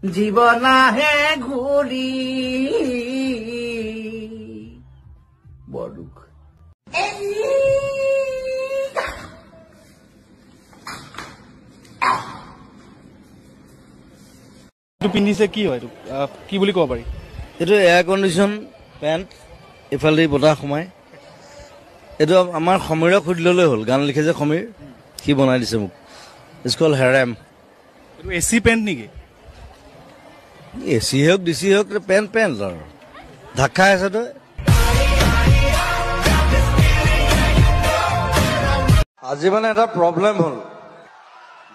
জীৱন আহে ঘূৰি বৰ দুখ পিন্ধিছে কি হয় কি বুলি ক'ব পাৰি এইটো এয়াৰ কণ্ডিশ্যন পেণ্ট ইফালে বতাহ সোমাই এইটো আমাৰ সমীৰক সুধি ল'লে হ'ল গান লিখে যে সমীৰ সি বনাই দিছে মোক ইটছ কল হেৰেম এইটো এচি পেণ্ট নেকি এচি হওক ডিচি হওক পেণ্ট পেণ্ট আৰু ঢাকা আছে তই আজি মানে এটা প্ৰব্লেম হ'ল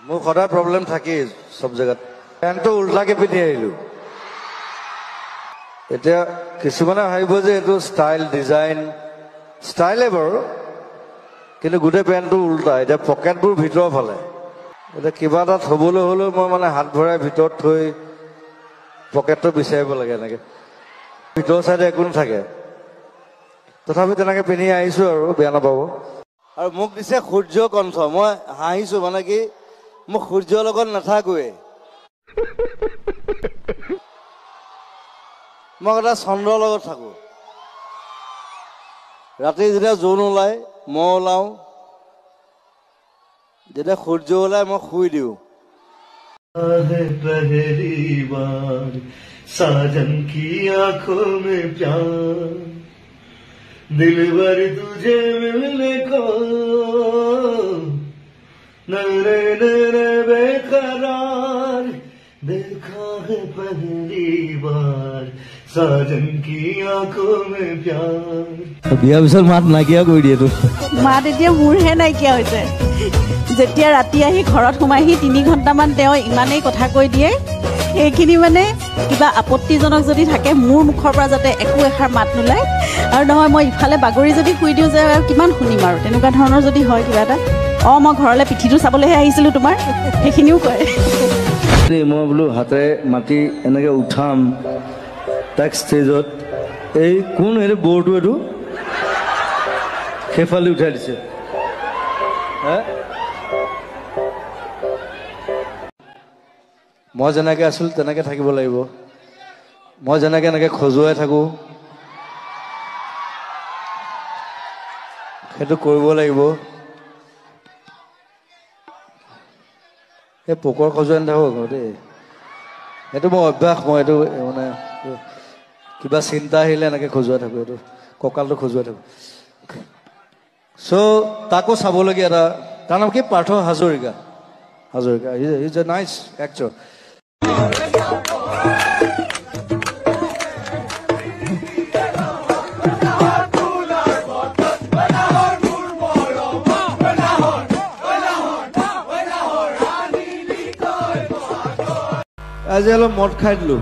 মোৰ সদায় প্ৰব্লেম থাকেই চব জেগাত পেণ্টটো উল্টাকে পিন্ধি আহিলোঁ এতিয়া কিছুমানে ভাবিব যে এইটো ষ্টাইল ডিজাইন ষ্টাইলে বাৰু কিন্তু গোটেই পেণ্টটো উল্টা এতিয়া পকেটবোৰ ভিতৰৰ ফালে এতিয়া কিবা এটা থ'বলৈ হ'লেও মই মানে হাত ভৰাই ভিতৰত থৈ পকেটটো বিচাৰিব লাগে এনেকৈ ভিতৰৰ চাইডে একো নাথাকে তথাপি তেনেকৈ পিন্ধি আহিছোঁ আৰু বেয়া নাপাব আৰু মোক দিছে সূৰ্য কণ্ঠ মই হাঁহিছোঁ মানে কি মোক সূৰ্যৰ লগত নাথাকোৱে মই এটা চন্দ্ৰৰ লগত থাকোঁ ৰাতি যেতিয়া জোন ওলায় মই ওলাওঁ যেতিয়া সূৰ্য ওলায় মই শুই দিওঁ साजन की आंखों में प्यार दिलबर तुझे मिलने को नरे नरे बेकरार देखा है पहली बार साजन की आंखों में प्यार বিয়া পিছত মাত নাইকিয়া কৰি দিয়ে তো মাত এতিয়া মোৰহে নাইকিয়া হৈছে যেতিয়া ৰাতি আহি ঘৰত সোমাইহি 3 ঘণ্টামান তেওঁ ইমানেই কথা কৈ দিয়ে এইখিনি মানে কিবা আপত্তিজনক যদি থাকে মোৰ মুখৰ পৰা যাতে একো এষাৰ মাত নোলায় আৰু নহয় মই ইফালে বাগৰি যদি শুই দিওঁ যে কিমান শুনিম আৰু তেনেকুৱা ধৰণৰ যদি হয় কিবা এটা মই ঘৰলৈ পিঠিটো চাবলৈহে আহিছিলোঁ তোমাৰ সেইখিনিও কয় মই বোলো হাতেৰে মাতি এনেকৈ উঠাম তাক ষ্টেজত এই কোন এইটো বৰটো এইটো সেইফালে উঠাই দিছে মই যেনেকৈ আছিলোঁ তেনেকৈ থাকিব লাগিব মই যেনেকৈ এনেকৈ খজুৱাই থাকোঁ সেইটো কৰিব লাগিব এই পোকৰ খজুৱাই নাথাকোঁ দেই সেইটো মোৰ অভ্যাস মই এইটো মানে কিবা চিন্তা আহিলে এনেকৈ খজুৱাই থাকোঁ এইটো কঁকালটো খজুৱাই থাকোঁ চ' তাকো চাবলগীয়া এটা তাৰ নাম কি Partha Hazarika Hazarika is a nice actor আজি অলপ মদ খাই দিলোঁ